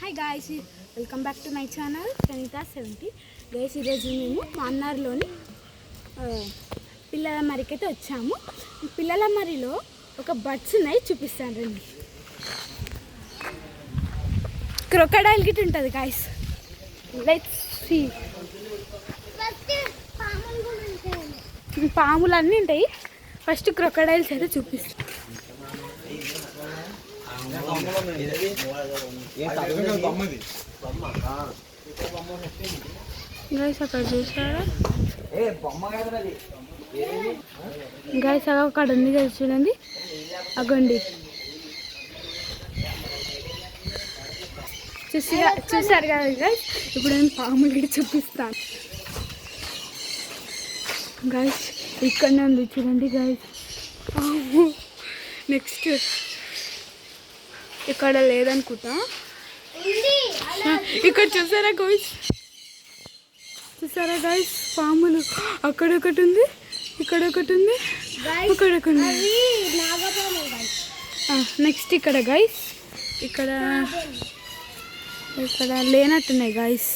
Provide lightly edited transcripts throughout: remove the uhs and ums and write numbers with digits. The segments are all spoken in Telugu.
Hi guys, welcome back to my channel Pranita70. Guys, ఈరోజు మేము మాన్నార్లోని పిల్లల మరికైతే వచ్చాము. పిల్లల మరిలో ఒక బర్డ్స్ ఉన్నాయి, చూపిస్తాను రండి. క్రొకడైల్ గిట్ ఉంటుంది గాయ్స్, లెట్స్ సీ. పాములు అన్నీ ఉంటాయి. ఫస్ట్ క్రొకడైల్స్ అయితే చూపిస్తాను. గైస్, అక్కడ చూసారా గైస్, అక్కడ ఉంది కదా చూడండి, అగండి. చూసారు కదా గైస్. ఇప్పుడు నేను పాములు గిడి చూపిస్తాను గైస్. ఇక్కడనే ఉంది చూడండి గైస్. నెక్స్ట్ ఇక్కడ లేదనుకుంటా. ఇక్కడ చూసారా గైస్, పాములు. అక్కడ ఒకటి ఉంది, ఇక్కడ ఒకటి ఉంది, ఇక్కడ ఒకటి ఉంది. నెక్స్ట్ ఇక్కడ గైస్, ఇక్కడ లేనట్టున్నాయి గైస్.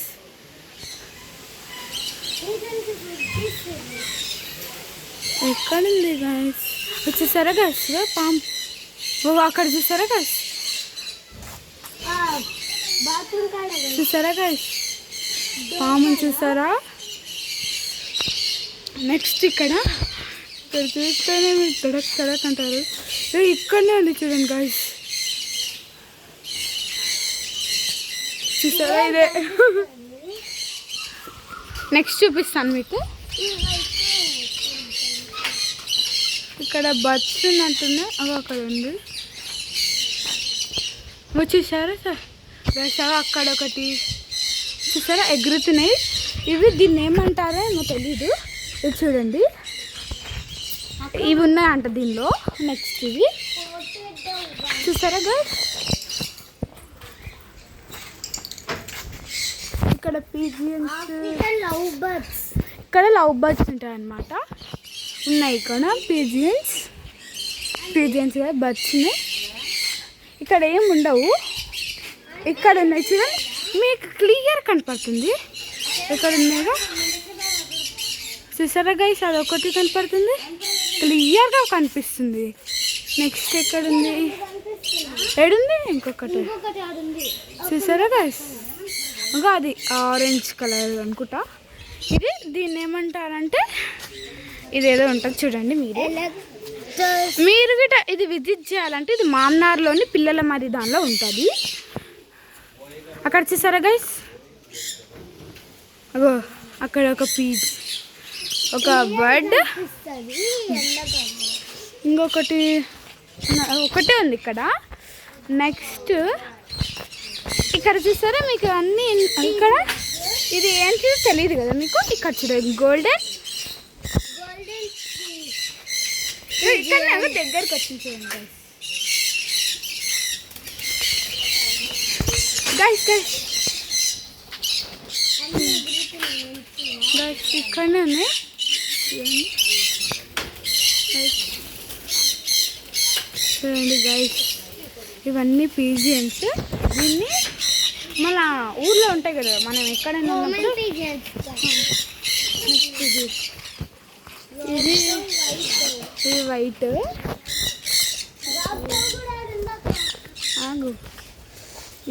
ఎక్కడుంది గైస్? చూసారా గైస్ పాము? అక్కడ చూసారా గైస్? చూసారా గైస్ పాము? చూసారా? నెక్స్ట్ ఇక్కడ చూస్తేనే మీరు తడక్ అంటారు. ఇక్కడనే ఉంది చూడండి గైస్. చూసారా? ఇదే. నెక్స్ట్ చూపిస్తాను మీకు. ఇక్కడ బర్డ్స్ ఉన్నట్టున్నాయి. అక్కడ ఉంది. చూసారా సార్? వేసారా? అక్కడ ఒకటి చూసారా, ఎగురుతున్నాయి. ఇవి దీన్ని ఏమంటారో ఏమో తెలీదు. ఇది చూడండి, ఇవి ఉన్నాయంట దీనిలో. నెక్స్ట్ ఇవి చూసారా గైస్? ఇక్కడ పీజియన్స్, ఇక్కడ లవ్ బర్డ్స్ ఉంటాయి అన్నమాట. ఉన్నాయి ఇక్కడ పీజియన్స్ బర్డ్స్ ఉన్నాయి. ఇక్కడ ఏం ఉండవు. ఇక్కడ ఉన్నాయి చూడండి, మీకు క్లియర్ కనపడుతుంది. ఇక్కడ ఉన్నాయో చూసారా గైస్? అదొకటి కనపడుతుంది, క్లియర్గా కనిపిస్తుంది. నెక్స్ట్ ఎక్కడుంది? ఏడుంది? ఇంకొకటి చూసారా గైస్? ఇంకా అది ఆరెంజ్ కలర్ అనుకుంటా. దీన్ని ఏమంటారంటే, ఇదేదో ఉంటుంది చూడండి. మీరు గిట ఇది విజిట్ చేయాలంటే ఇది మాన్నార్లోని పిల్లల మరి దానిలో ఉంటుంది. అక్కడ చూసారా గైస్? అగో అక్కడ ఒక పీజ్, ఒక బర్డ్, ఇంకొకటి ఒకటే ఉంది ఇక్కడ. నెక్స్ట్ ఇక్కడ చూసారా? మీకు అన్నీ ఇక్కడ ఇది ఏంటి తెలియదు కదా మీకు. ఇక్కడ చూడండి, గోల్డెన్ ఇక్కడ దగ్గరకు వచ్చింది చూడండి గైస్. ఇక్కడనే ఉన్నాయి చూడండి గైస్. ఇవన్నీ పీజియన్స్. దీన్ని మన ఊర్లో ఉంటాయి కదా, మనం ఎక్కడైనా ఉన్నప్పుడు. ఇది వైట్.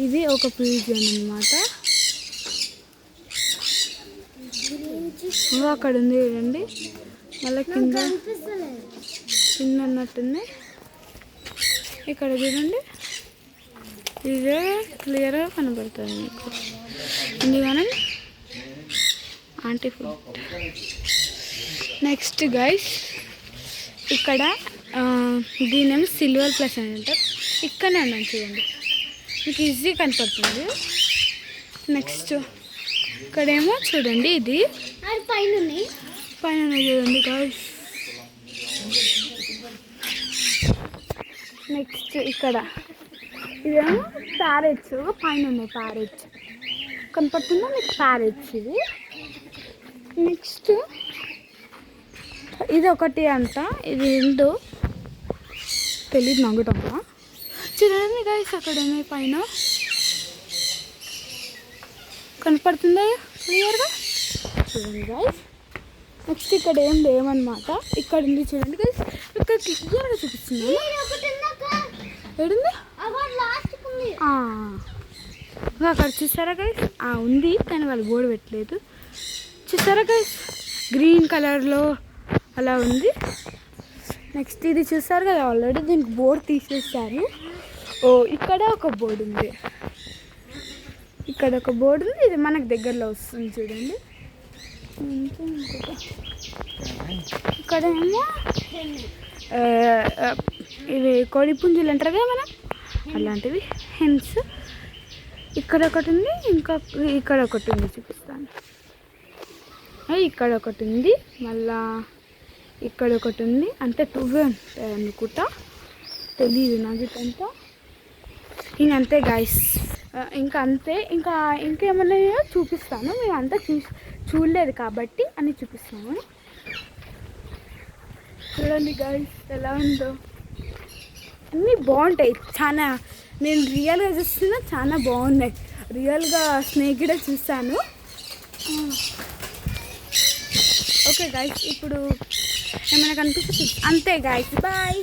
ఇది ఒక పీజియన్ అన్నమాట. అక్కడ ఉంది చూడండి, మళ్ళీ కింద ఉన్నట్టుంది. ఇక్కడ చూడండి, ఇదే క్లియర్గా కనబడుతుంది మీకు. ఎందుకని ఆంటీ ఫుడ్. నెక్స్ట్ గైస్, ఇక్కడ దీనేమో సిల్వర్ ప్లస్ అని అంటారు. ఇక్కడనే ఉన్నాను చూడండి, మీకు ఈజీ కనపడుతుంది. నెక్స్ట్ ఇక్కడేమో చూడండి, ఇది పైన చూడండి గైస్. నెక్స్ట్ ఇక్కడ ఇదేమో ప్యారెట్స్ పైన ఉన్నాయి. ప్యారెట్స్ కనపడుతుందా మీకు? ప్యారెట్స్ ఇది. నెక్స్ట్ ఇది ఒకటి అంట, ఇది ఏంటో తెలియదు నాకు. చూడండి గైస్, అక్కడ ఉన్నాయి పైన. కనపడుతుందా క్లియర్గా? చూడండి గైస్. నెక్స్ట్ ఇక్కడ ఏం లేవన్నమాట. ఇక్కడ ఉంది చూడండి గైస్. ఇక్కడ క్లియర్గా చూపిస్తుంది. ఏడుంది? అక్కడ చూసారా గైస్? ఉంది కానీ వాళ్ళు బోర్డు పెట్టలేదు. చూసారా గైస్? గ్రీన్ కలర్లో అలా ఉంది. నెక్స్ట్ ఇది చూసారు కదా, ఆల్రెడీ దీనికి బోర్డు తీసేస్తారు. ఇక్కడ ఒక బోర్డు ఉంది, ఇక్కడ ఒక బోర్డు ఉంది. ఇది మనకు దగ్గరలో వస్తుంది చూడండి. ఇక్కడ ఏమో ఇవి కోడి పుంజులు అంటారు కదా మనం, అలాంటివి హెన్స్. ఇక్కడ ఒకటి ఉంది, ఇంకా ఇక్కడ ఒకటి ఉంది చూపిస్తాను. ఇక్కడ ఒకటి ఉంది, మళ్ళా ఇక్కడ ఒకటి ఉంది. అంటే 2 ఉంటాయి అనుకుంటా, తెలియదు నాకు ఇదంతా. ఇంకంతే గాయస్, ఇంకా అంతే. ఇంకేమన్నా చూపిస్తాను, మేము అంతా చూడలేదు కాబట్టి అని చూపిస్తాను. చూడండి గాయస్ ఎలా ఉందో. అన్నీ బాగుంటాయి చాలా. నేను రియల్గా చూస్తున్నా, చాలా బాగున్నాయి. రియల్గా స్నేక్ కూడా చూస్తాను. ఓకే గాయస్, ఇప్పుడు ఏమైనా కనిపిస్తుంది అంతే గాయస్. బాయ్.